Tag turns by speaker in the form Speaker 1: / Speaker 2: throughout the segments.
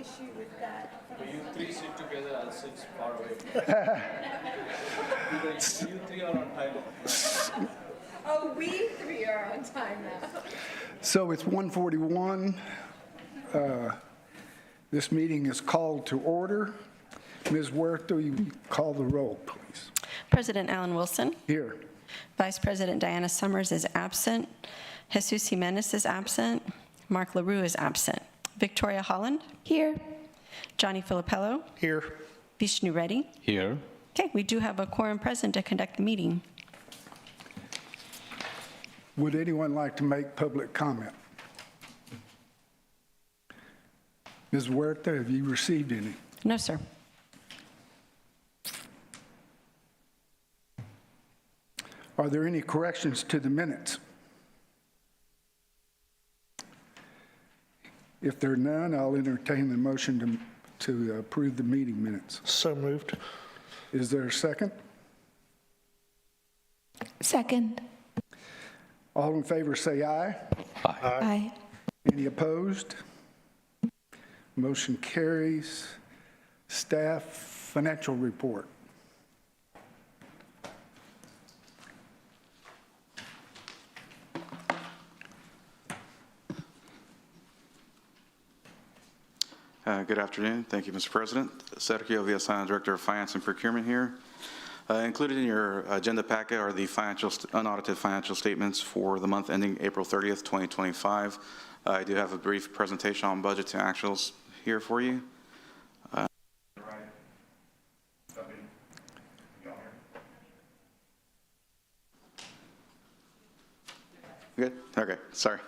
Speaker 1: issue with that.
Speaker 2: When you three sit together, I'll sit far away. You three are on time.
Speaker 1: Oh, we three are on time now.
Speaker 3: So it's 1:41. This meeting is called to order. Ms. Huerta, you call the roll, please.
Speaker 4: President Alan Wilson.
Speaker 3: Here.
Speaker 4: Vice President Diana Summers is absent. Jesus Jimenez is absent. Mark LaRue is absent. Victoria Holland. Here. Johnny Filippello.
Speaker 3: Here.
Speaker 4: Vishnu Reddy.
Speaker 5: Here.
Speaker 4: Okay, we do have a quorum present to conduct the meeting.
Speaker 3: Would anyone like to make public comment? Ms. Huerta, have you received any?
Speaker 4: No, sir.
Speaker 3: Are there any corrections to the minutes? If there are none, I'll entertain the motion to approve the meeting minutes.
Speaker 5: So moved.
Speaker 3: Is there a second?
Speaker 6: Second.
Speaker 3: All in favor say aye.
Speaker 6: Aye.
Speaker 3: Any opposed? Motion carries. Staff financial report.
Speaker 7: Good afternoon. Thank you, Mr. President. Sergio Villasana, Director of Finance and Procurement here. Included in your agenda packet are the unaudited financial statements for the month ending April 30th, 2025. I do have a brief presentation on budget to actuals here for you. Good? Okay, sorry.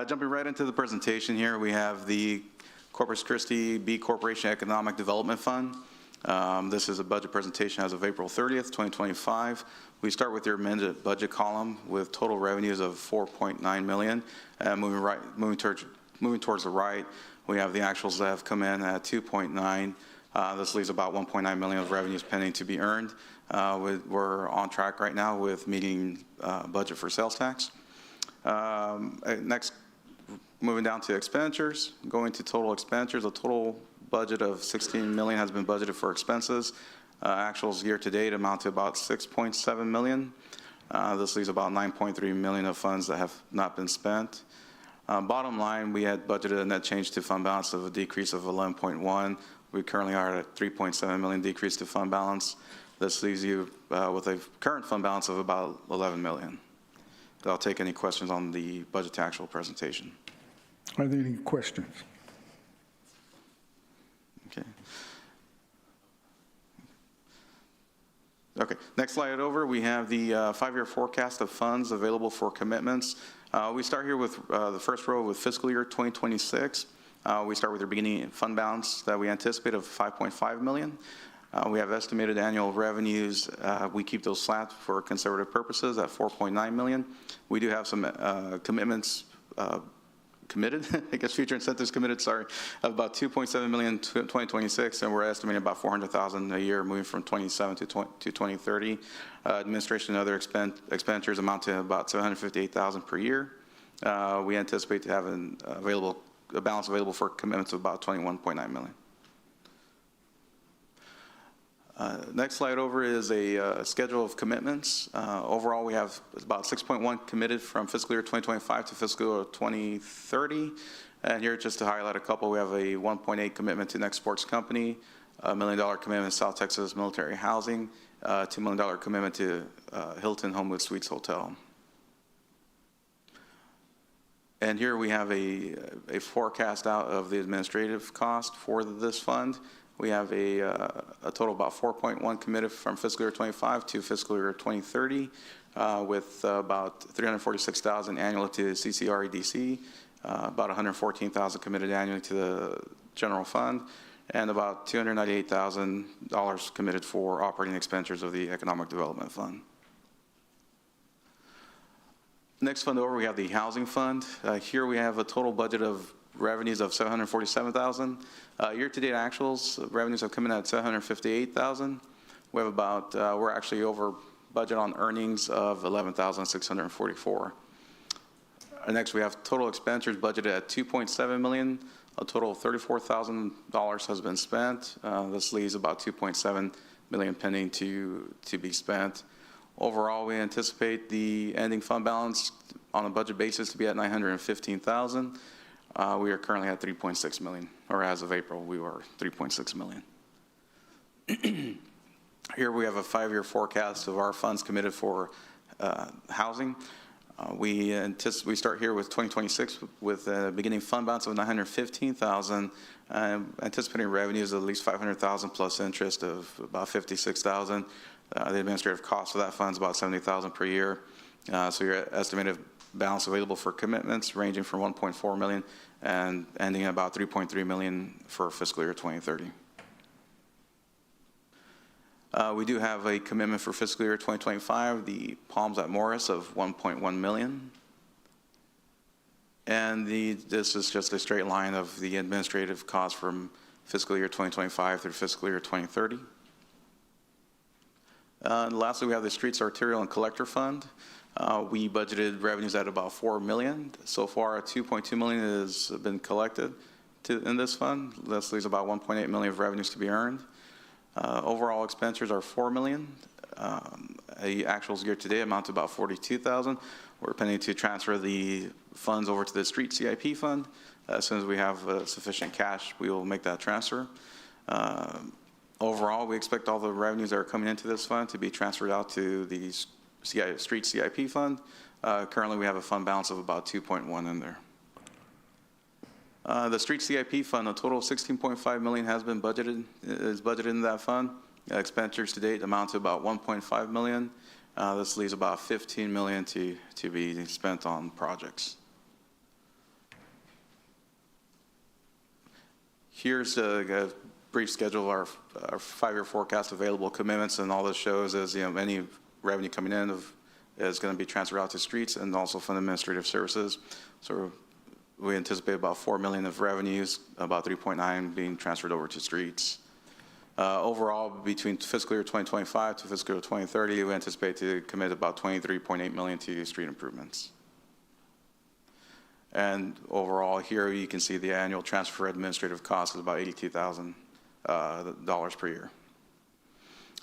Speaker 7: Jumping right into the presentation here, we have the Corpus Christi B Corporation Economic Development Fund. This is a budget presentation as of April 30th, 2025. We start with your amended budget column with total revenues of $4.9 million. Moving towards the right, we have the actuals that have come in at 2.9. This leaves about 1.9 million of revenues pending to be earned. We're on track right now with meeting budget for sales tax. Next, moving down to expenditures, going to total expenditures, a total budget of $16 million has been budgeted for expenses. Actuals year to date amount to about $6.7 million. This leaves about $9.3 million of funds that have not been spent. Bottom line, we had budgeted a net change to fund balance of a decrease of 11.1. We currently are at a 3.7 million decrease to fund balance. This leaves you with a current fund balance of about 11 million. I'll take any questions on the budget to actual presentation.
Speaker 3: Are there any questions?
Speaker 7: Okay, next slide over, we have the 5-year forecast of funds available for commitments. We start here with the first row with fiscal year 2026. We start with your beginning fund balance that we anticipate of 5.5 million. We have estimated annual revenues. We keep those flat for conservative purposes at 4.9 million. We do have some commitments committed, I guess future incentives committed, sorry, of about 2.7 million in 2026, and we're estimating about 400,000 a year moving from 27 to 2030. Administration and other expenditures amount to about 758,000 per year. We anticipate to have a balance available for commitments of about 21.9 million. Next slide over is a schedule of commitments. Overall, we have about 6.1 committed from fiscal year 2025 to fiscal year 2030. And here, just to highlight a couple, we have a 1.8 commitment to Next Sports Company, $1 million commitment to South Texas Military Housing, $2 million commitment to Hilton Homewood Suites Hotel. And here we have a forecast out of the administrative cost for this fund. We have a total of about 4.1 committed from fiscal year 25 to fiscal year 2030, with about 346,000 annually to CCREDC, about 114,000 committed annually to the general fund, and about $298,000 committed for operating expenditures of the Economic Development Fund. Next fund over, we have the Housing Fund. Here we have a total budget of revenues of 747,000. Year-to-date actuals, revenues have come in at 758,000. We have about, we're actually over budget on earnings of 11,644. Next, we have total expenditures budgeted at 2.7 million. A total of $34,000 has been spent. This leaves about 2.7 million pending to be spent. Overall, we anticipate the ending fund balance on a budget basis to be at $915,000. We are currently at 3.6 million, or as of April, we were 3.6 million. Here we have a 5-year forecast of our funds committed for housing. We start here with 2026 with a beginning fund balance of 915,000, anticipating revenues of at least 500,000 plus interest of about 56,000. The administrative cost of that fund is about 70,000 per year. So your estimated balance available for commitments ranging from 1.4 million and ending at about 3.3 million for fiscal year 2030. We do have a commitment for fiscal year 2025, the Palms at Morris of 1.1 million. And this is just a straight line of the administrative cost from fiscal year 2025 through fiscal year 2030. And lastly, we have the Streets Arterial and Collector Fund. We budgeted revenues at about 4 million. So far, 2.2 million has been collected in this fund. This leaves about 1.8 million of revenues to be earned. Overall expenditures are 4 million. Actuals year to date amount to about 42,000. We're planning to transfer the funds over to the Street CIP fund. As soon as we have sufficient cash, we will make that transfer. Overall, we expect all the revenues that are coming into this fund to be transferred out to the Street CIP fund. Currently, we have a fund balance of about 2.1 in there. The Street CIP fund, a total of 16.5 million is budgeted in that fund. Expenditures to date amount to about 1.5 million. This leaves about 15 million to be spent on projects. Here's a brief schedule of our 5-year forecast available commitments, and all this shows is any revenue coming in is going to be transferred out to streets and also fund administrative services. So we anticipate about 4 million of revenues, about 3.9 being transferred over to streets. Overall, between fiscal year 2025 to fiscal year 2030, we anticipate to commit about 23.8 million to street improvements. And overall, here you can see the annual transfer administrative cost is about $82,000 per year.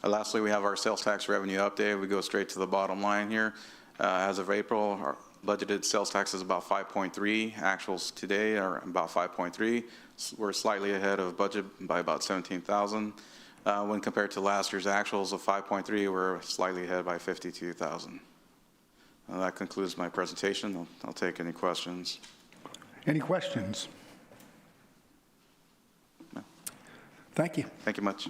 Speaker 7: Lastly, we have our sales tax revenue update. We go straight to the bottom line here. As of April, our budgeted sales tax is about 5.3. Actuals today are about 5.3. We're slightly ahead of budget by about 17,000. When compared to last year's actuals of 5.3, we're slightly ahead by 52,000. That concludes my presentation. I'll take any questions.
Speaker 3: Any questions?
Speaker 7: No.
Speaker 3: Thank you.
Speaker 7: Thank you much.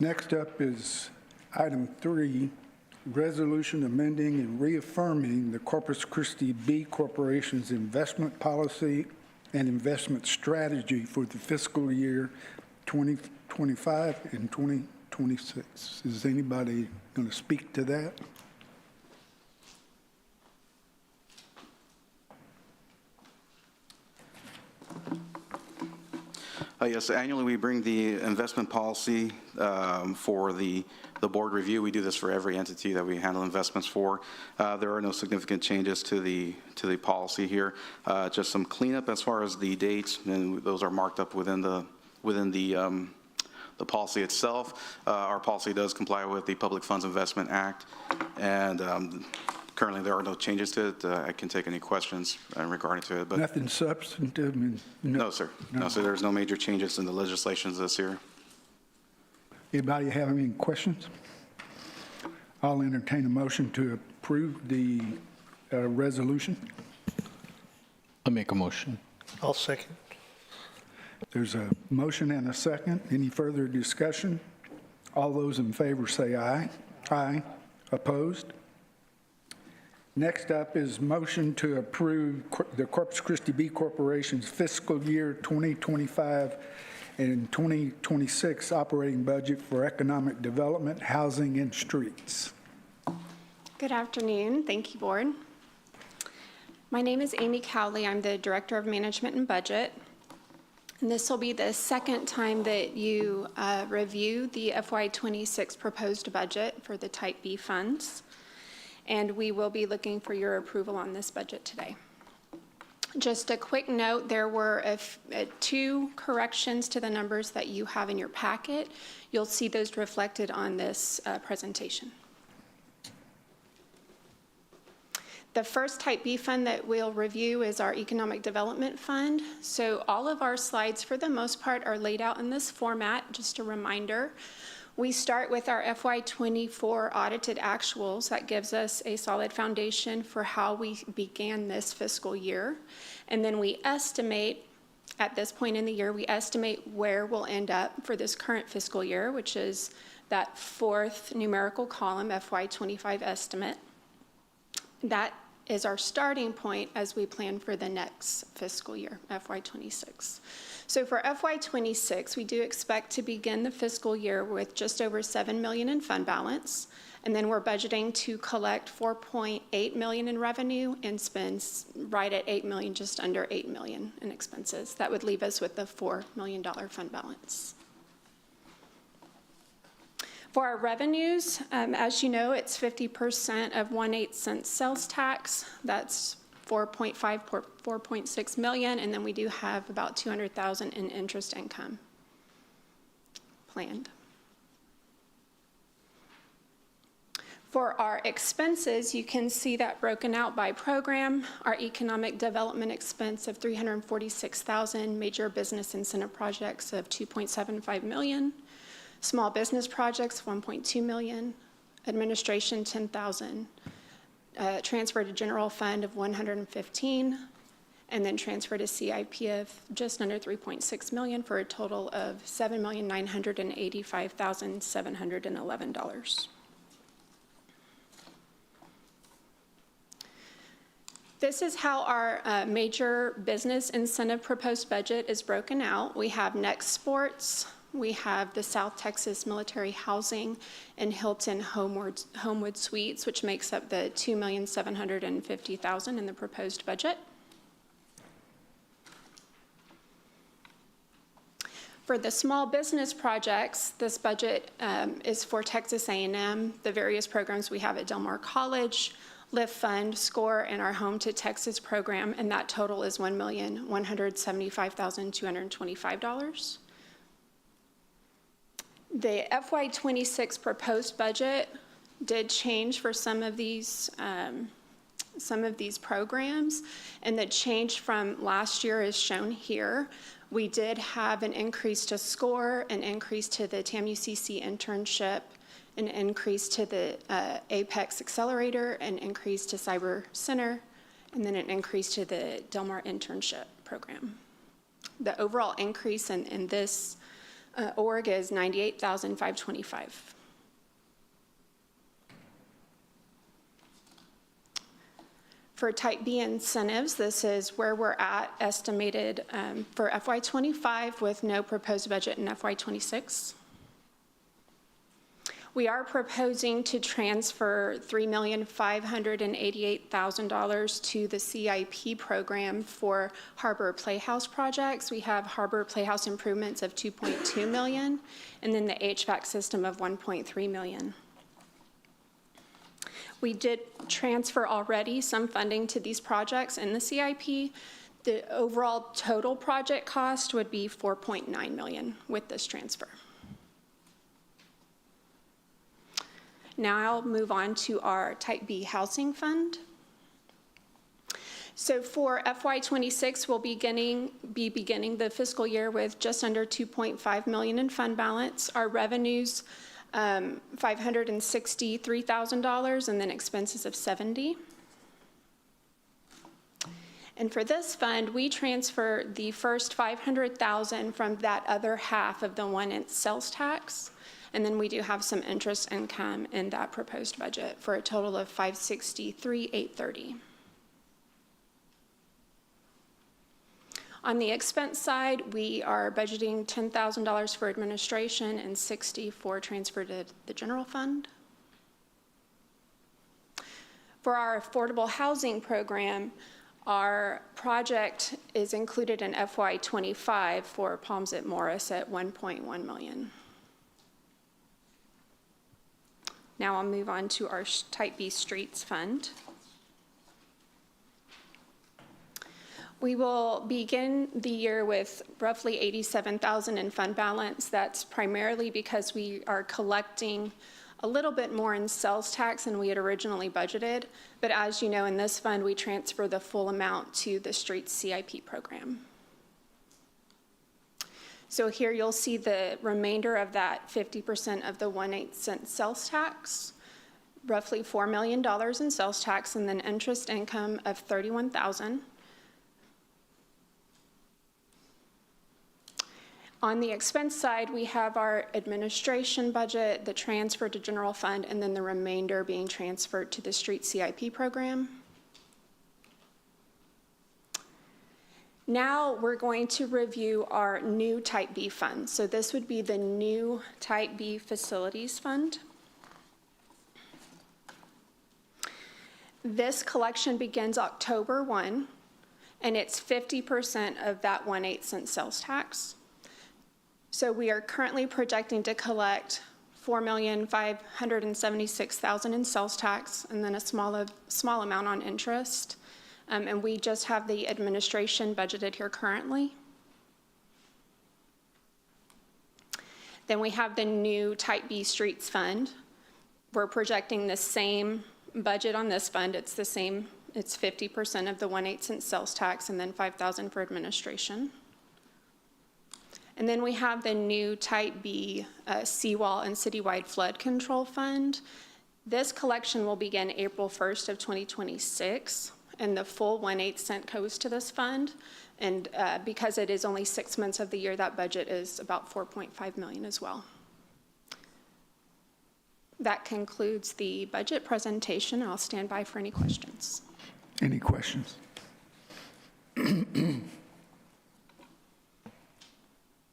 Speaker 3: Next up is item 3, resolution amending and reaffirming the Corpus Christi B Corporation's investment policy and investment strategy for the fiscal year 2025 and 2026. Is anybody going to speak to that?
Speaker 7: Yes, annually we bring the investment policy for the board review. We do this for every entity that we handle investments for. There are no significant changes to the policy here. Just some cleanup as far as the dates, and those are marked up within the policy itself. Our policy does comply with the Public Funds Investment Act, and currently there are no changes to it. I can take any questions regarding to it. But
Speaker 3: Nothing substantive?
Speaker 7: no, sir. No, sir. There's no major changes in the legislations this year.
Speaker 3: Anybody have any questions? I'll entertain a motion to approve the resolution.
Speaker 5: I'll make a motion.
Speaker 8: I'll second.
Speaker 3: There's a motion and a second. Any further discussion? All those in favor say aye. Aye. Opposed? Next up is motion to approve the Corpus Christi B Corporation's fiscal year 2025 and 2026 operating budget for economic development, housing, and streets.
Speaker 9: Good afternoon. Thank you, Board. My name is Amy Cowley. I'm the Director of Management and Budget. And this will be the second time that you review the FY26 proposed budget for the Type B funds. And we will be looking for your approval on this budget today. Just a quick note, there were two corrections to the numbers that you have in your packet. You'll see those reflected on this presentation. The first Type B fund that we'll review is our Economic Development Fund. So all of our slides, for the most part, are laid out in this format. Just a reminder, we start with our FY24 audited actuals. That gives us a solid foundation for how we began this fiscal year. And then we estimate, at this point in the year, we estimate where we'll end up for this current fiscal year, which is that fourth numerical column, FY25 estimate. That is our starting point as we plan for the next fiscal year, FY26. So for FY26, we do expect to begin the fiscal year with just over $7 million in fund balance, and then we're budgeting to collect $4.8 million in revenue and spend right at $8 million, just under $8 million in expenses. That would leave us with the $4 million fund balance. For our revenues, as you know, it's 50% of 1/8 cent sales tax. That's 4.6 million, and then we do have about 200,000 in interest income planned. For our expenses, you can see that broken out by program. Our economic development expense of $346,000, major business incentive projects of $2.75 million, small business projects $1.2 million, administration $10,000, transfer to general fund of $115,000, and then transfer to CIP of just under $3.6 million for a total of $7,985,711. This is how our major business incentive proposed budget is broken out. We have Next Sports, we have the South Texas Military Housing and Hilton Homewood Suites, which makes up the $2,750,000 in the proposed budget. For the small business projects, this budget is for Texas A&M, the various programs we have at Del Mar College, Lift Fund, SCORE, and our Home to Texas program, and that total is $1,175,225. The FY26 proposed budget did change for some of these programs, and the change from last year is shown here. We did have an increase to SCORE, an increase to the TAMUCC internship, an increase to the Apex Accelerator, an increase to Cyber Center, and then an increase to the Del Mar internship program. The overall increase in this org is $98,525. For Type B incentives, this is where we're at estimated for FY25 with no proposed budget in FY26. We are proposing to transfer $3,588,000 to the CIP program for Harbor Playhouse projects. We have Harbor Playhouse improvements of $2.2 million, and then the HVAC system of $1.3 million. We did transfer already some funding to these projects in the CIP. The overall total project cost would be $4.9 million with this transfer. Now I'll move on to our Type B Housing Fund. So for FY26, we'll be beginning the fiscal year with just under $2.5 million in fund balance. Our revenues, $563,000, and then expenses of $70,000. And for this fund, we transfer the first $500,000 from that other half of the 1/8 sales tax. And then we do have some interest income in that proposed budget for a total of $563,830. On the expense side, we are budgeting $10,000 for administration and $60,000 for transfer to the general fund. For our affordable housing program, our project is included in FY25 for Palms at Morris at $1.1 million. Now I'll move on to our Type B Streets Fund. We will begin the year with roughly $87,000 in fund balance. That's primarily because we are collecting a little bit more in sales tax than we had originally budgeted. But as you know, in this fund, we transfer the full amount to the streets CIP program. So here you'll see the remainder of that 50% of the 1/8 cent sales tax, roughly $4 million in sales tax, and then interest income of $31,000. On the expense side, we have our administration budget, the transfer to general fund, and then the remainder being transferred to the street CIP program. Now we're going to review our new Type B fund. So this would be the new Type B facilities fund. This collection begins October 1, and it's 50% of that 1/8 cent sales tax. So we are currently projecting to collect $4,576,000 in sales tax, and then a small amount on interest. And we just have the administration budgeted here currently. Then we have the new Type B Streets Fund. We're projecting the same budget on this fund. It's the same, it's 50% of the 1/8 cent sales tax, and then $5,000 for administration. And then we have the new Type B Seawall and Citywide Flood Control Fund. This collection will begin April 1st of 2026, and the full 1/8 cent goes to this fund. And because it is only 6 months of the year, that budget is about $4.5 million as well. That concludes the budget presentation. I'll stand by for any questions.
Speaker 3: Any questions?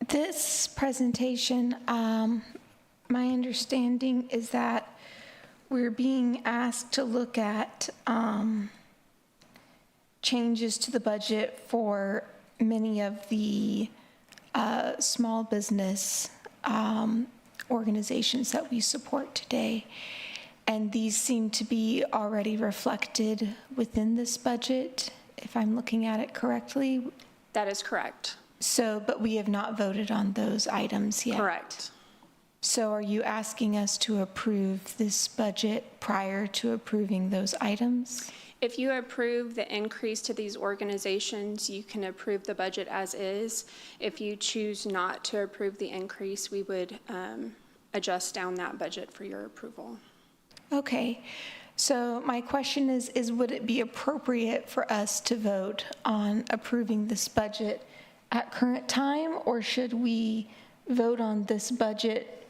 Speaker 6: This presentation, my understanding is that we're being asked to look at changes to the budget for many of the small business organizations that we support today. And these seem to be already reflected within this budget, if I'm looking at it correctly.
Speaker 9: That is correct.
Speaker 6: So, but we have not voted on those items yet.
Speaker 9: Correct.
Speaker 6: So are you asking us to approve this budget prior to approving those items?
Speaker 9: If you approve the increase to these organizations, you can approve the budget as is. If you choose not to approve the increase, we would adjust down that budget for your approval.
Speaker 6: Okay. So my question is would it be appropriate for us to vote on approving this budget at current time, or should we vote on this budget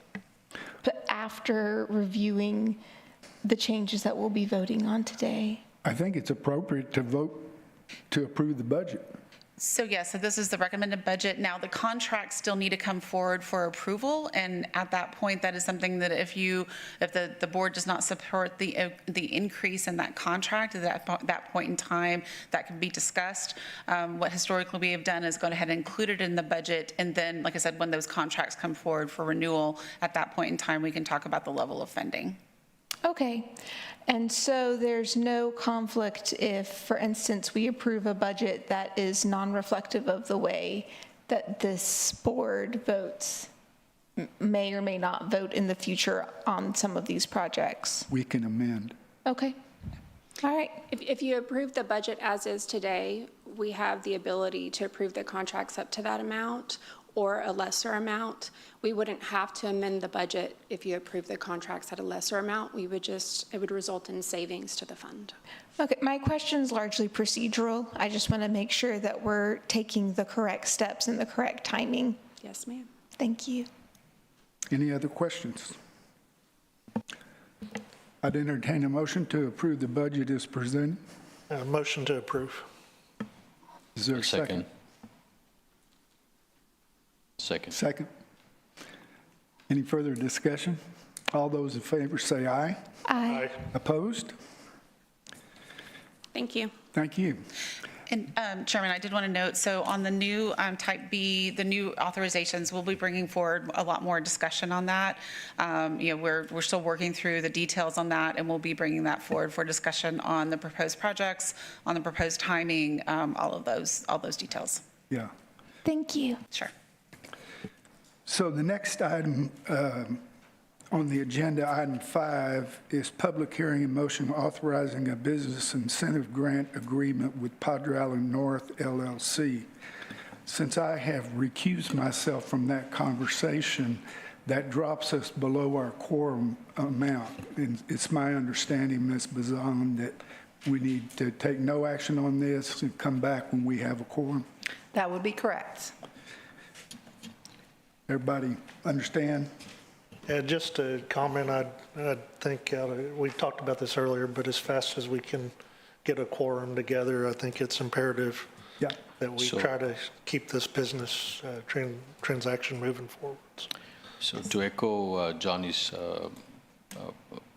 Speaker 6: after reviewing the changes that we'll be voting on today?
Speaker 3: I think it's appropriate to vote to approve the budget.
Speaker 8: So this is the recommended budget. Now, the contracts still need to come forward for approval, and at that point, that is something that if the board does not support the increase in that contract at that point in time, that can be discussed. What historically we have done is go ahead and include it in the budget, and then, like I said, when those contracts come forward for renewal, at that point in time, we can talk about the level of funding.
Speaker 6: Okay. And so there's no conflict if, for instance, we approve a budget that is non-reflective of the way that this board votes, may or may not vote in the future on some of these projects?
Speaker 3: We can amend.
Speaker 6: Okay. All right.
Speaker 9: If you approve the budget as is today, we have the ability to approve the contracts up to that amount or a lesser amount. We wouldn't have to amend the budget if you approve the contracts at a lesser amount. It would result in savings to the fund.
Speaker 6: Okay, my question is largely procedural. I just want to make sure that we're taking the correct steps and the correct timing.
Speaker 9: Yes, ma'am.
Speaker 6: Thank you.
Speaker 3: Any other questions? I'd entertain a motion to approve the budget as presented.
Speaker 10: Motion to approve.
Speaker 3: Is there a second? Second. Any further discussion? All those in favor say aye.
Speaker 6: Aye.
Speaker 3: Opposed?
Speaker 9: Thank you.
Speaker 3: Thank you.
Speaker 8: And Chairman, I did want to note, so on the new Type B, the new authorizations, we'll be bringing forward a lot more discussion on that. We're still working through the details on that, and we'll be bringing that forward for discussion on the proposed projects, on the proposed timing, all those details.
Speaker 3: Yeah.
Speaker 6: Thank you.
Speaker 8: Sure.
Speaker 3: So the next item on the agenda, item 5, is public hearing and motion authorizing a business incentive grant agreement with Padre Island North LLC. Since I have recused myself from that conversation, that drops us below our quorum amount. And it's my understanding, Ms. Bazan, that we need to take no action on this and come back when we have a quorum.
Speaker 1: That would be correct.
Speaker 3: Everybody understand?
Speaker 10: Just a comment, I think, we've talked about this earlier, but as fast as we can get a quorum together, I think it's imperative
Speaker 3: Yeah.
Speaker 10: that we try to keep this business transaction moving forward.
Speaker 5: So to echo Johnny's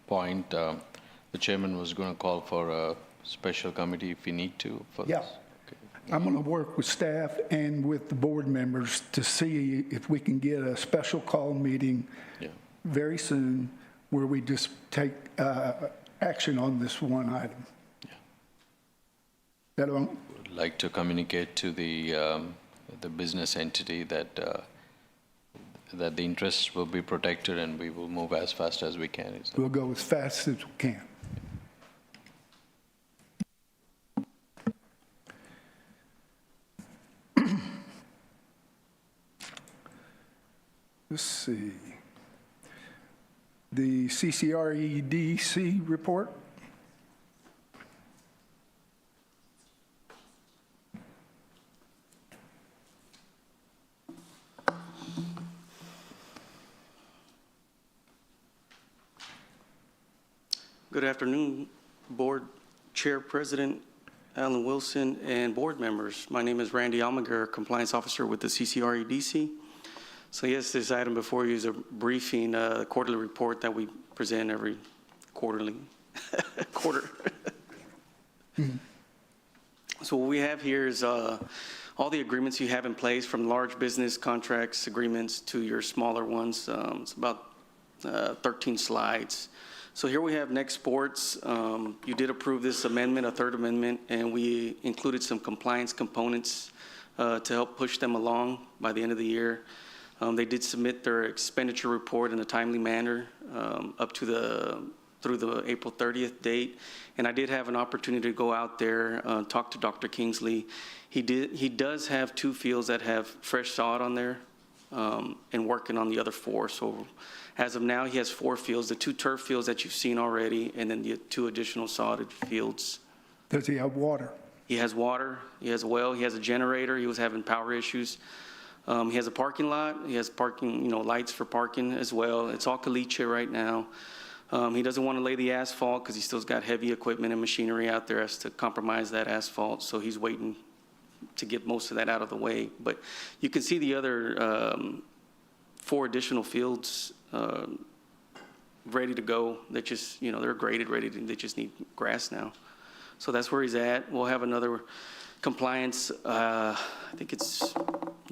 Speaker 5: point, the chairman was going to call for a special committee if we need to for this.
Speaker 3: Yeah. I'm going to work with staff and with the board members to see if we can get a special call meeting very soon where we just take action on this one item.
Speaker 5: Yeah.
Speaker 3: That all?
Speaker 5: Would like to communicate to the business entity that that the interests will be protected and we will move as fast as we can.
Speaker 3: We'll go as fast as we can. Let's see. The CCREDC report.
Speaker 11: Good afternoon, Board Chair, President Alan Wilson, and board members. My name is Randy Almaguer, Compliance Officer with the CCREDC. So yes, this item before you is a briefing, quarterly report that we present every quarter. So what we have here is all the agreements you have in place, from large business contracts, agreements to your smaller ones. It's about 13 slides. So here we have Next Sports. You did approve this amendment, a third amendment, and we included some compliance components to help push them along by the end of the year. They did submit their expenditure report in a timely manner up to through the April 30th date. And I did have an opportunity to go out there, talk to Dr. Kingsley. He does have 2 fields that have fresh sod on there and working on the other 4. So as of now, he has 4 fields, the 2 turf fields that you've seen already, and then the 2 additional sodded fields.
Speaker 3: Does he have water?
Speaker 11: He has water, he has a well, he has a generator, he was having power issues. He has a parking lot, he has parking, lights for parking as well. It's all caliche right now. He doesn't want to lay the asphalt because he still's got heavy equipment and machinery out there as to compromise that asphalt, so he's waiting to get most of that out of the way. But you can see the other 4 additional fields ready to go. They just, they're graded, they just need grass now. So that's where he's at. We'll have another compliance, I think it's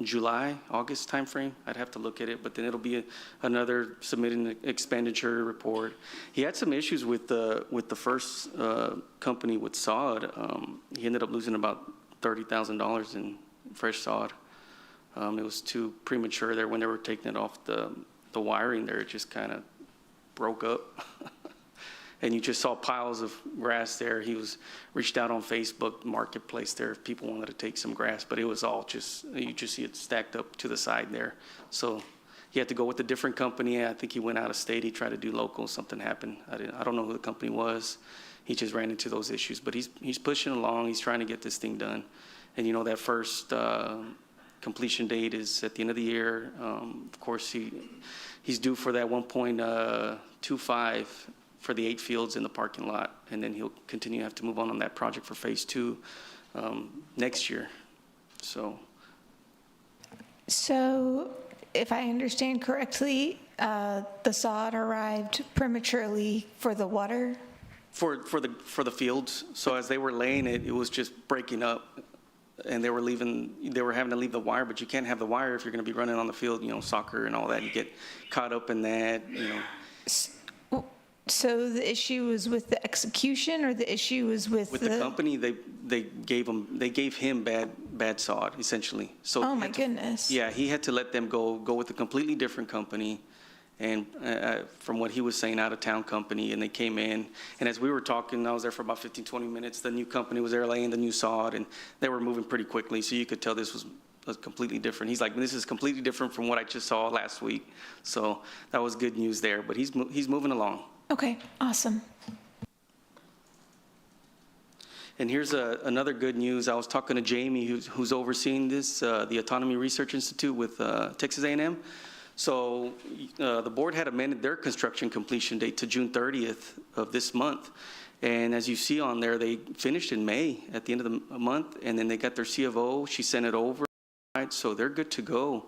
Speaker 11: July, August timeframe. I'd have to look at it, but then it'll be another submitting the expenditure report. He had some issues with the first company with sod. He ended up losing about $30,000 in fresh sod. It was too premature there when they were taking it off the wiring there. It just kind of broke up. And you just saw piles of grass there. He reached out on Facebook Marketplace there if people wanted to take some grass, but it was all you just see it stacked up to the side there. So he had to go with a different company. I think he went out of state. He tried to do local. Something happened. I don't know who the company was. He just ran into those issues, but he's pushing along. He's trying to get this thing done. And that first completion date is at the end of the year. Of course, he's due for that 1.25 for the 8 fields in the parking lot, and then he'll continue to have to move on that project for phase 2 next year. So
Speaker 6: if I understand correctly, the sod arrived prematurely for the water?
Speaker 11: For the fields. So as they were laying it, it was just breaking up. and they were having to leave the wire, but you can't have the wire if you're going to be running on the field, soccer and all that. You get caught up in that.
Speaker 6: So the issue was with the execution, or the issue was with
Speaker 11: the company? They gave him bad sod, essentially. So
Speaker 6: oh my goodness.
Speaker 11: Yeah, he had to let them go with a completely different company, and from what he was saying, out of town company, and they came in, and as we were talking, I was there for about 15-20 minutes. The new company was there laying the new sod, and they were moving pretty quickly, so you could tell this was completely different. He's like, this is completely different from what I just saw last week. So that was good news there, but he's moving along.
Speaker 6: Okay, awesome.
Speaker 11: And here's another good news. I was talking to Jamie, who's overseeing this, the Autonomy Research Institute with Texas A&M. So the board had amended their construction completion date to June 30th of this month. And as you see on there, they finished in May at the end of the month, and then they got their C of O. She sent it over, right? So they're good to go.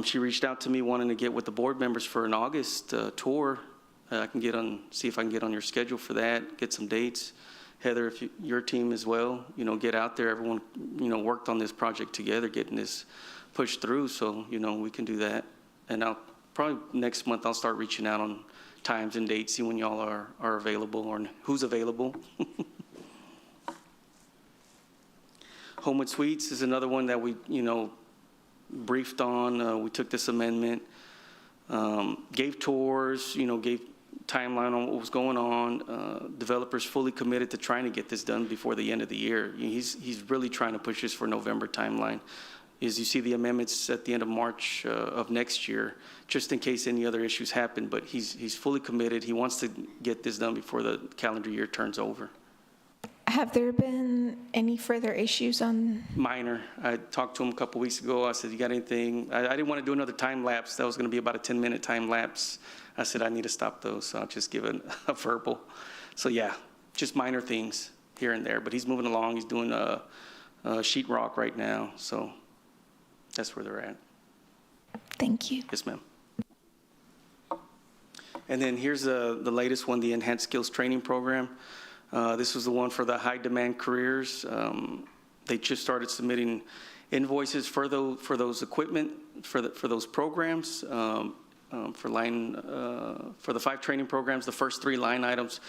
Speaker 11: She reached out to me wanting to get with the board members for an August tour. I can see if I can get on your schedule for that, get some dates. Heather, if your team as well, get out there. Everyone, worked on this project together, getting this pushed through. So, we can do that. And I'll probably next month, I'll start reaching out on times and dates, see when y'all are available or who's available. Homewood Suites is another one that we, briefed on. We took this amendment, gave tours, gave timeline on what was going on. Developers fully committed to trying to get this done before the end of the year. He's really trying to push this for November timeline. As you see the amendments at the end of March of next year, just in case any other issues happen, but he's fully committed. He wants to get this done before the calendar year turns over.
Speaker 6: Have there been any further issues on?
Speaker 11: Minor. I talked to him a couple weeks ago. I said, you got anything? I didn't want to do another time lapse. That was going to be about a 10-minute time lapse. I said, I need to stop those, so I'll just give it a verbal. So yeah, just minor things here and there, but he's moving along. He's doing sheet rock right now, so that's where they're at.
Speaker 6: Thank you.
Speaker 11: Yes, ma'am. And then here's the latest one, the Enhanced Skills Training Program. This was the one for the high demand careers. They just started submitting invoices for those equipment, for those programs. For the 5 training programs, the first 3 line items,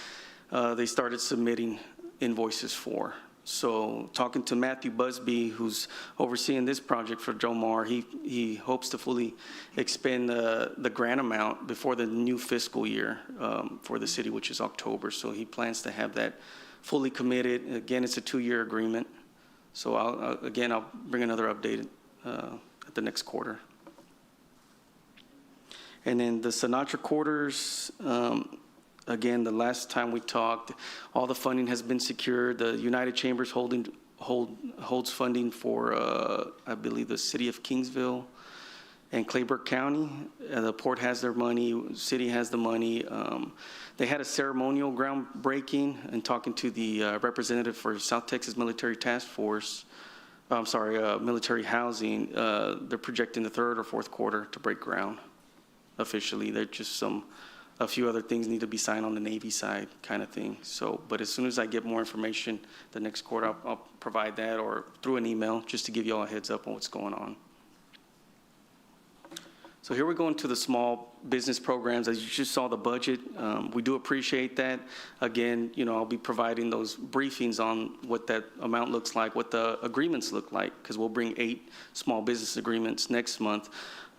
Speaker 11: they started submitting invoices for. So talking to Matthew Busby, who's overseeing this project for Jomar, he hopes to fully expend the grant amount before the new fiscal year for the city, which is October. So he plans to have that fully committed. Again, it's a 2-year agreement. So I'll bring another update at the next quarter. And then the Sinatra quarters, again, the last time we talked, all the funding has been secured. The United Chambers holds funding for, I believe, the city of Kingsville and Clayburgh County. The port has their money, city has the money. They had a ceremonial groundbreaking, and talking to the representative for South Texas Military Task Force, military housing, they're projecting the 3rd or 4th quarter to break ground. Officially, there's just a few other things need to be signed on the Navy side, kind of thing. So, but as soon as I get more information, the next quarter, I'll provide that, or through an email, just to give you all a heads up on what's going on. So here we go into the small business programs. As you just saw the budget, we do appreciate that. Again, I'll be providing those briefings on what that amount looks like, what the agreements look like, because we'll bring 8 small business agreements next month.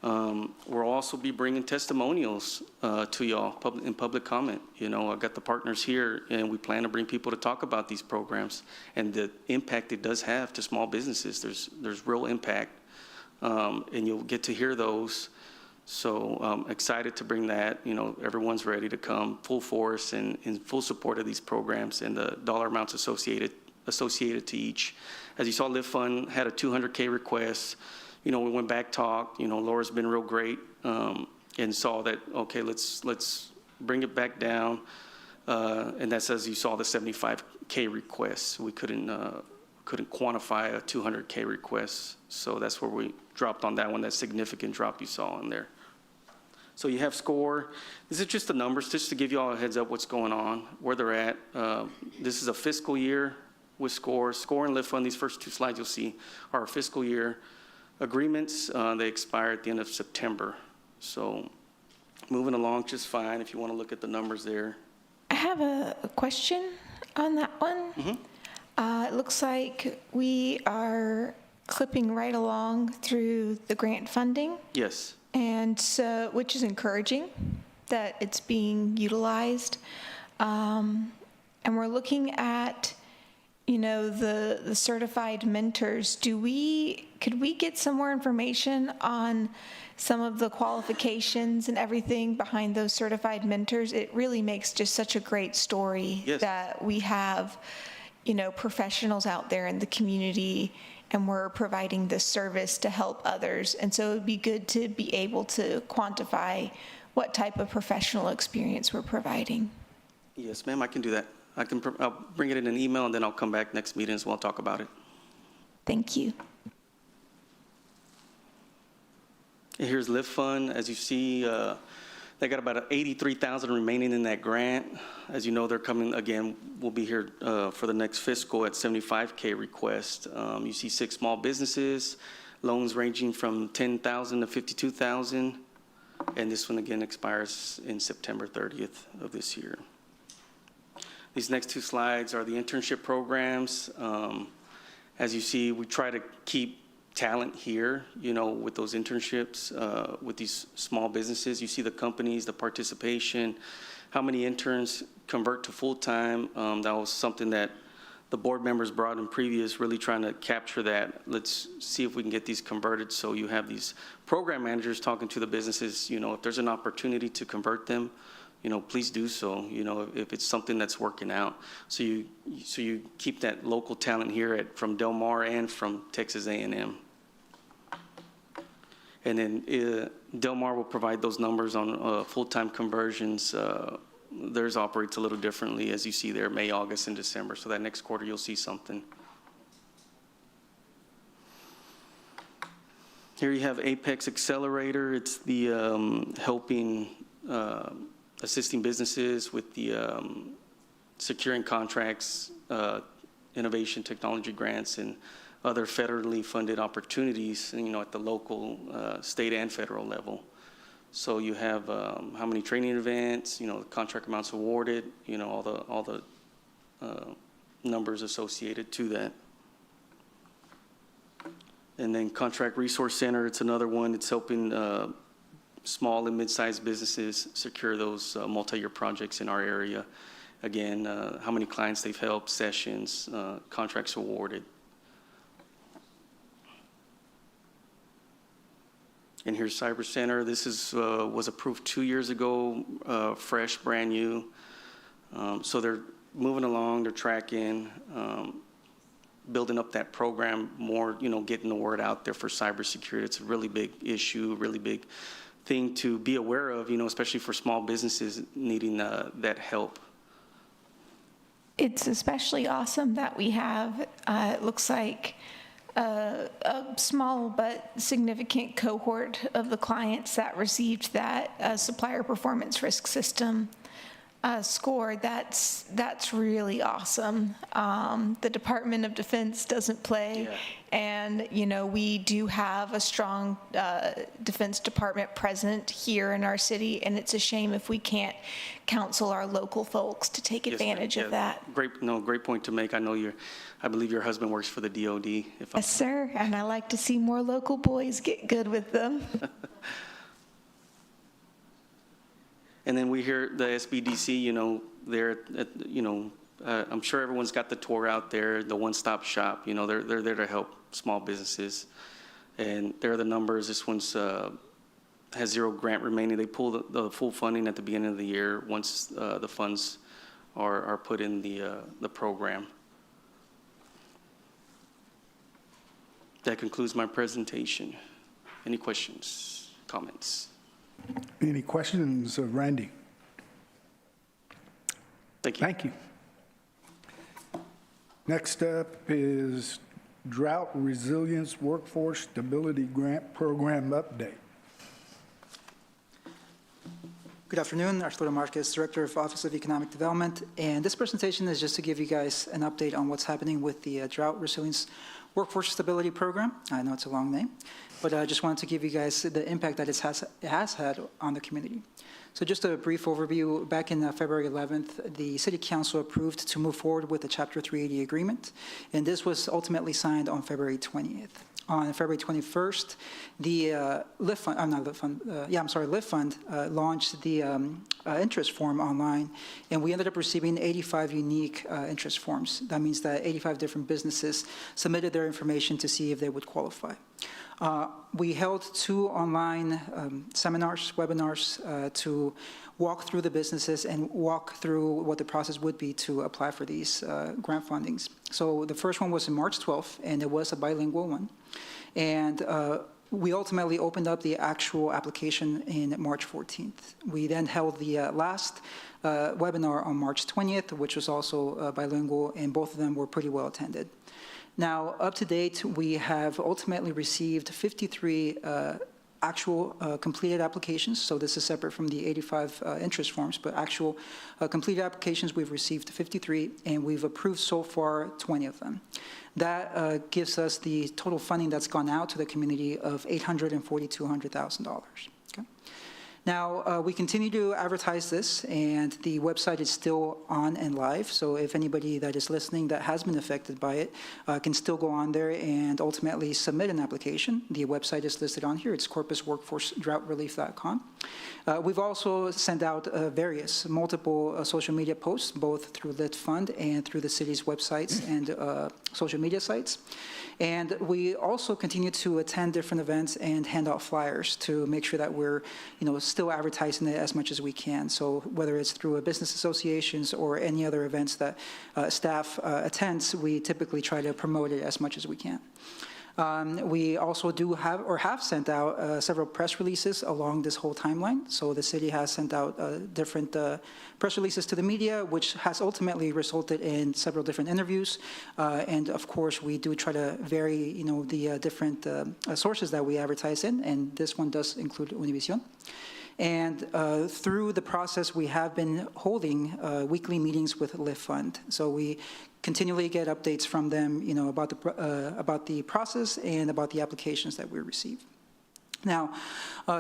Speaker 11: We'll also be bringing testimonials to y'all in public comment. I've got the partners here, and we plan to bring people to talk about these programs and the impact it does have to small businesses. There's real impact, and you'll get to hear those. So excited to bring that. Everyone's ready to come full force and in full support of these programs and the dollar amounts associated to each. As you saw, Live Fund had a $200K request. We went back, talked. Laura's been real great, and saw that, okay, let's bring it back down. And that's as you saw the $75K request. We couldn't quantify a $200K request, so that's where we dropped on that one. That significant drop you saw in there. So you have SCORE. This is just the numbers, just to give you all a heads up what's going on, where they're at. This is a fiscal year with SCORE. SCORE and Lift Fund, these first two slides you'll see are our fiscal year agreements. They expire at the end of September. So moving along just fine if you want to look at the numbers there.
Speaker 6: I have a question on that one. It looks like we are clipping right along through the grant funding,
Speaker 11: Yes.
Speaker 6: and so, which is encouraging that it's being utilized. And we're looking at, you know, the certified mentors. Could we get some more information on some of the qualifications and everything behind those certified mentors? It really makes just such a great story.
Speaker 11: Yes.
Speaker 6: That we have, you know, professionals out there in the community, and we're providing this service to help others. And so it'd be good to be able to quantify what type of professional experience we're providing.
Speaker 11: Yes, ma'am, I can do that. I'll bring it in an email, and then I'll come back next meeting as well, talk about it.
Speaker 6: Thank you.
Speaker 11: And here's Lift Fund. As you see, they got about $83,000 remaining in that grant. As you know, they're coming, again, we'll be here for the next fiscal at $75K request. You see 6 small businesses, loans ranging from $10,000 to $52,000. And this one, again, expires in September 30th of this year. These next 2 slides are the internship programs. As you see, we try to keep talent here, you know, with those internships, with these small businesses. You see the companies, the participation, how many interns convert to full-time. That was something that the board members brought in previous, really trying to capture that. Let's see if we can get these converted. So you have these program managers talking to the businesses, you know, if there's an opportunity to convert them, you know, please do so, you know, if it's something that's working out. So you keep that local talent here from Del Mar and from Texas A&M. And then Del Mar will provide those numbers on full-time conversions. Theirs operates a little differently, as you see there, May, August, and December. So that next quarter, you'll see something. Here you have Apex Accelerator. It's the helping, assisting businesses with the securing contracts, innovation technology grants, and other federally funded opportunities, you know, at the local, state, and federal level. So you have how many training events, you know, contract amounts awarded, you know, all the numbers associated to that. And then Contract Resource Center, it's another one. It's helping small and mid-sized businesses secure those multi-year projects in our area. Again, how many clients they've helped, sessions, contracts awarded. And here's Cyber Center. This was approved 2 years ago, fresh, brand new. So they're moving along, they're tracking, building up that program more, you know, getting the word out there for cybersecurity. It's a really big issue, really big thing to be aware of, you know, especially for small businesses needing that help.
Speaker 6: It's especially awesome that we have, it looks like, a small but significant cohort of the clients that received that supplier performance risk system score. That's really awesome. The Department of Defense doesn't play, and you know, we do have a strong Defense Department present here in our city, and it's a shame if we can't counsel our local folks to take advantage of that.
Speaker 11: Great point to make. I believe your husband works for the DOD.
Speaker 6: Yes, sir, and I like to see more local boys get good with them.
Speaker 11: And then we hear the SBDC, you know, they're, you know, I'm sure everyone's got the tour out there, the one-stop shop. You know, they're there to help small businesses. And there are the numbers. This one's has 0 grant remaining. They pull the full funding at the beginning of the year once the funds are put in the program. That concludes my presentation. Any questions, comments?
Speaker 3: Any questions of Randy?
Speaker 11: Thank you.
Speaker 3: Thank you. Next up is Drought Resilience Workforce Stability Grant Program Update.
Speaker 12: Good afternoon. Arturo Marquez, Director of Office of Economic Development. And this presentation is just to give you guys an update on what's happening with the Drought Resilience Workforce Stability Program. I know it's a long name, but I just wanted to give you guys the impact that it has had on the community. So just a brief overview. Back in February 11th, the City Council approved to move forward with the Chapter 380 agreement, and this was ultimately signed on February 20th. On February 21st, the LIFT Fund launched the interest form online, and we ended up receiving 85 unique interest forms. That means that 85 different businesses submitted their information to see if they would qualify. We held 2 online webinars to walk through the businesses and walk through what the process would be to apply for these grant fundings. So the first one was on March 12th, and it was a bilingual one. And we ultimately opened up the actual application in March 14th. We then held the last webinar on March 20th, which was also bilingual, and both of them were pretty well attended. Now, up to date, we have ultimately received 53 actual completed applications. So this is separate from the 85 interest forms, but actual completed applications, we've received 53, and we've approved so far 20 of them. That gives us the total funding that's gone out to the community of $842,000. Now, we continue to advertise this, and the website is still on and live, so if anybody that is listening that has been affected by it can still go on there and ultimately submit an application. The website is listed on here. It's corpusworkforcedroughtrelief.com. We've also sent out multiple social media posts, both through LIFT Fund and through the city's websites and social media sites. And we also continue to attend different events and hand out flyers to make sure that we're, still advertising it as much as we can. So whether it's through business associations or any other events that staff attends, we typically try to promote it as much as we can. We also have sent out several press releases along this whole timeline. So the city has sent out different press releases to the media, which has ultimately resulted in several different interviews. And of course, we do try to vary, the different sources that we advertise in, and this one does include Univision. And through the process, we have been holding weekly meetings with LIFT Fund. So we continually get updates from them, about the process and about the applications that we receive. Now,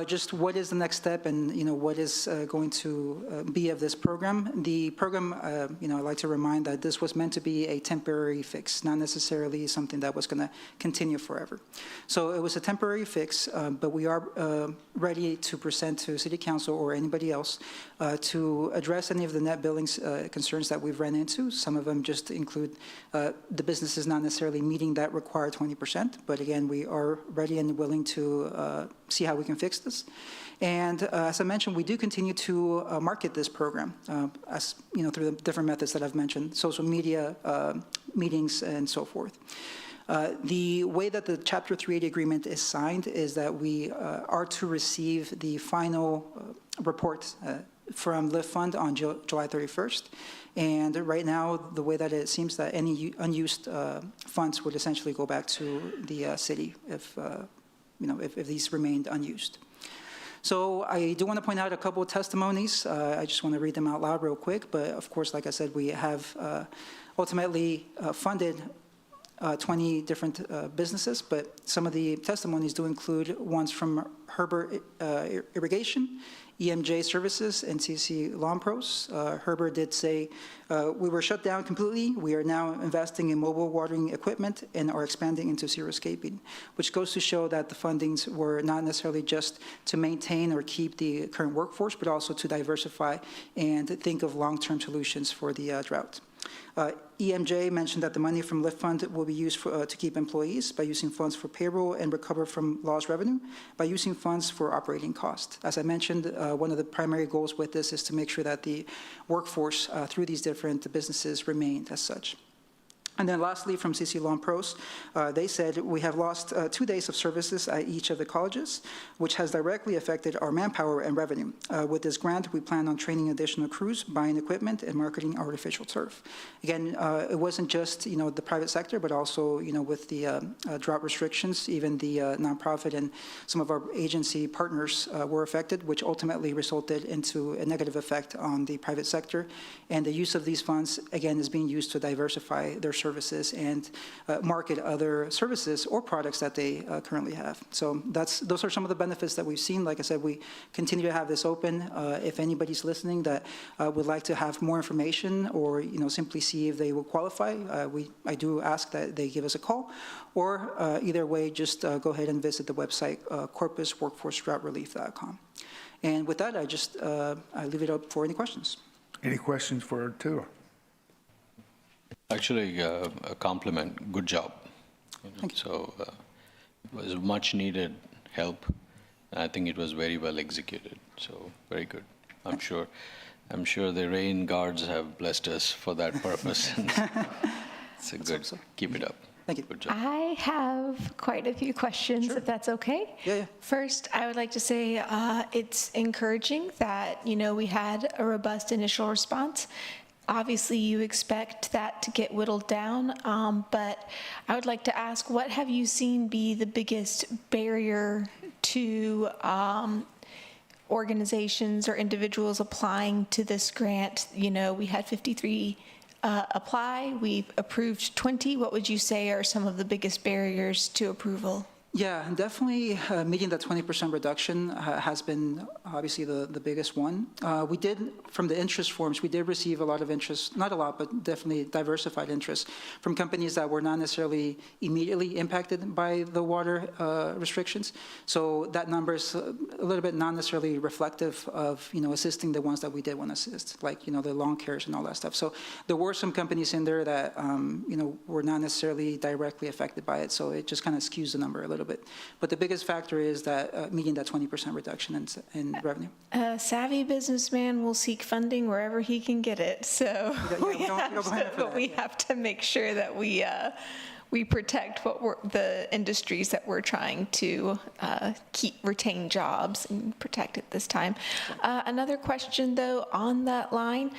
Speaker 12: just what is the next step and, what is going to be of this program? The program, I'd like to remind that this was meant to be a temporary fix, not necessarily something that was going to continue forever. So it was a temporary fix, but we are ready to present to City Council or anybody else to address any of the net billings concerns that we've run into. Some of them just include the businesses not necessarily meeting that required 20%, but again, we are ready and willing to see how we can fix this. And as I mentioned, we do continue to market this program through the different methods that I've mentioned, social media, meetings, and so forth. The way that the Chapter 380 agreement is signed is that we are to receive the final report from LIFT Fund on July 31st. And right now, the way that it seems that any unused funds would essentially go back to the city if these remained unused. So I do want to point out a couple of testimonies. I just want to read them out loud real quick. But of course, like I said, we have ultimately funded 20 different businesses, but some of the testimonies do include ones from Herbert Irrigation, EMJ Services, and CC Lawn Pros. Herbert did say, we were shut down completely. We are now investing in mobile watering equipment and are expanding into xeriscaping, which goes to show that the fundings were not necessarily just to maintain or keep the current workforce, but also to diversify and think of long-term solutions for the drought. EMJ mentioned that the money from LIFT Fund will be used to keep employees by using funds for payroll and recover from lost revenue by using funds for operating costs. As I mentioned, one of the primary goals with this is to make sure that the workforce through these different businesses remained as such. And then lastly, from CC Law and Pros, they said, we have lost 2 days of services at each of the colleges, which has directly affected our manpower and revenue. With this grant, we plan on training additional crews, buying equipment, and marketing artificial turf. Again, it wasn't just, the private sector, but also, with the drought restrictions, even the nonprofit and some of our agency partners were affected, which ultimately resulted into a negative effect on the private sector. And the use of these funds, again, is being used to diversify their services and market other services or products that they currently have. So those are some of the benefits that we've seen. Like I said, we continue to have this open. If anybody's listening that would like to have more information or simply see if they will qualify, I do ask that they give us a call, or either way, just go ahead and visit the website corpusworkforcedroughtrelief.com. And with that, I leave it up for any questions.
Speaker 3: Any questions for Arturo?
Speaker 5: Actually, a compliment. Good job.
Speaker 12: Thank you.
Speaker 5: So it was much needed help. I think it was very well executed. So very good. I'm sure the rain guards have blessed us for that purpose. It's a good. Keep it up.
Speaker 12: Thank you.
Speaker 5: Good job.
Speaker 6: I have quite a few questions, if that's okay.
Speaker 12: Yeah.
Speaker 6: First, I would like to say it's encouraging that, we had a robust initial response. Obviously, you expect that to get whittled down, but I would like to ask, what have you seen be the biggest barrier to organizations or individuals applying to this grant? We had 53 apply. We've approved 20. What would you say are some of the biggest barriers to approval?
Speaker 12: Yeah, definitely meeting that 20% reduction has been obviously the biggest one. We did, from the interest forms, we did receive a lot of interest, not a lot, but definitely diversified interest from companies that were not necessarily immediately impacted by the water restrictions. So that number is a little bit not necessarily reflective of, assisting the ones that we did want to assist, like, the lawn cares and all that stuff. So there were some companies in there that, were not necessarily directly affected by it. So it just kind of skews the number a little bit. But the biggest factor is that meeting that 20% reduction in revenue.
Speaker 6: A savvy businessman will seek funding wherever he can get it. So we have to make sure that we protect the industries that we're trying to retain jobs and protect at this time. Another question, though, on that line.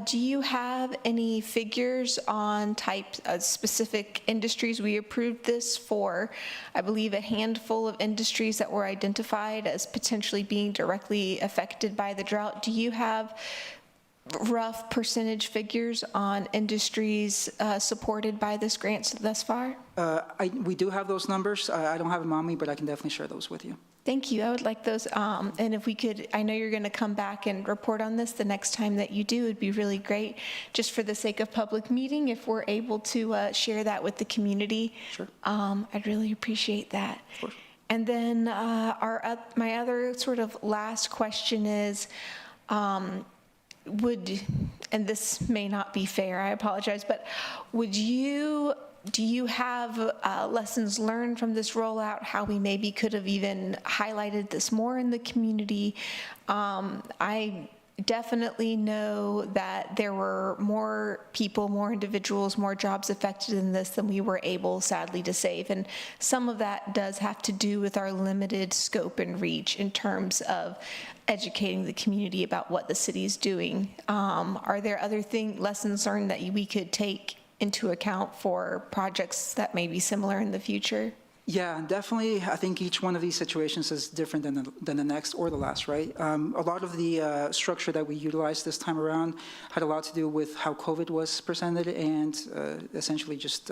Speaker 6: Do you have any figures on specific industries? We approved this for, I believe, a handful of industries that were identified as potentially being directly affected by the drought. Do you have rough percentage figures on industries supported by this grant thus far?
Speaker 12: We do have those numbers. I don't have them on me, but I can definitely share those with you.
Speaker 6: Thank you. I would like those. And if we could, I know you're going to come back and report on this the next time that you do. It'd be really great, just for the sake of public meeting, if we're able to share that with the community.
Speaker 12: Sure.
Speaker 6: I'd really appreciate that.
Speaker 12: Of course.
Speaker 6: And then my other sort of last question is, and this may not be fair, I apologize, but do you have lessons learned from this rollout, how we maybe could have even highlighted this more in the community? I definitely know that there were more people, more individuals, more jobs affected in this than we were able, sadly, to save. And some of that does have to do with our limited scope and reach in terms of educating the community about what the city is doing. Are there other lessons learned that we could take into account for projects that may be similar in the future?
Speaker 12: Yeah, definitely. I think each one of these situations is different than the next or the last, right? A lot of the structure that we utilized this time around had a lot to do with how COVID was presented and essentially just,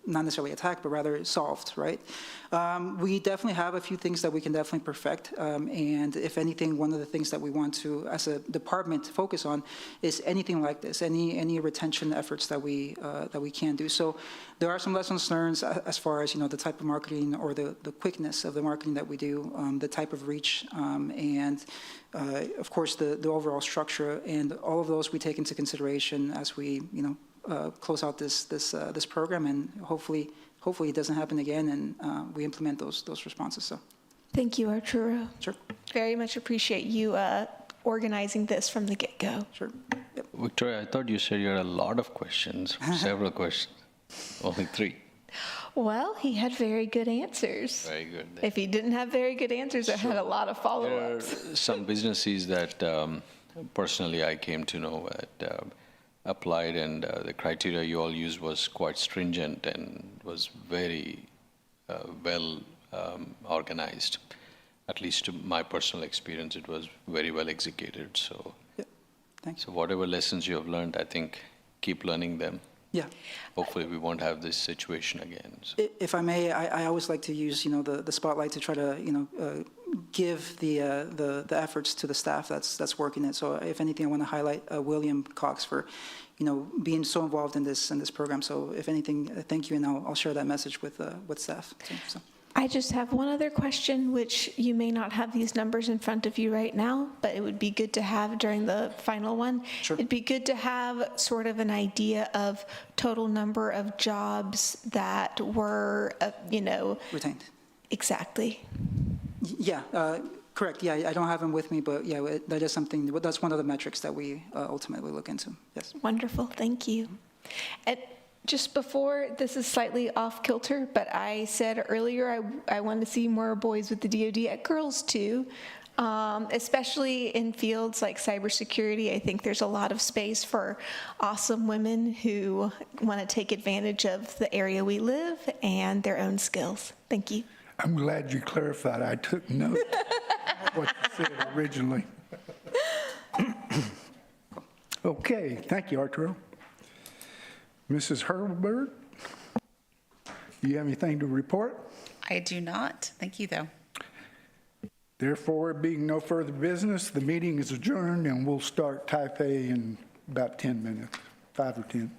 Speaker 12: not necessarily attacked, but rather solved, right? We definitely have a few things that we can definitely perfect. And if anything, one of the things that we want to, as a department, focus on is anything like this, any retention efforts that we can do. So there are some lessons learned as far as, the type of marketing or the quickness of the marketing that we do, the type of reach, and of course, the overall structure. And all of those we take into consideration as we, close out this program, and hopefully it doesn't happen again, and we implement those responses. So,
Speaker 6: thank you, Arturo.
Speaker 12: Sure.
Speaker 6: Very much appreciate you organizing this from the get-go.
Speaker 12: Sure. Yep.
Speaker 5: Victoria, I thought you said you had a lot of questions, several questions. Only 3.
Speaker 6: Well, he had very good answers.
Speaker 5: Very good.
Speaker 6: If he didn't have very good answers, I had a lot of
Speaker 5: There
Speaker 6: follow-ups.
Speaker 5: are some businesses that personally I came to know that applied, and the criteria you all used was quite stringent and was very well organized. At least to my personal experience, it was very well executed. So,
Speaker 12: Thanks.
Speaker 5: so whatever lessons you have learned, I think keep learning them.
Speaker 12: Yeah.
Speaker 5: Hopefully, we won't have this situation again. So.
Speaker 12: If I may, I always like to use, the spotlight to try to, give the efforts to the staff that's working it. So if anything, I want to highlight William Cox for, being so involved in this program. So if anything, thank you, and I'll share that message with staff. So.
Speaker 6: I just have one other question, which you may not have these numbers in front of you right now, but it would be good to have during the final one.
Speaker 12: Sure.
Speaker 6: It'd be good to have sort of an idea of total number of jobs that were,
Speaker 12: Retained.
Speaker 6: Exactly.
Speaker 12: Yeah, correct. Yeah, I don't have them with me, but yeah, that is something, that's one of the metrics that we ultimately look into. Yes.
Speaker 6: Wonderful, thank you. And just before, this is slightly off kilter, but I said earlier I want to see more boys with the DoD at girls too, especially in fields like cybersecurity. I think there's a lot of space for awesome women who want to take advantage of the area we live and their own skills. Thank you.
Speaker 3: I'm glad you clarified. I took note of what you said originally. Okay, thank you, Arturo. Mrs. Hurlbert, do you have anything to report?
Speaker 8: I do not. Thank you, though.
Speaker 3: Therefore, being no further business, the meeting is adjourned, and we'll start type A in about 10 minutes, 5 or 10.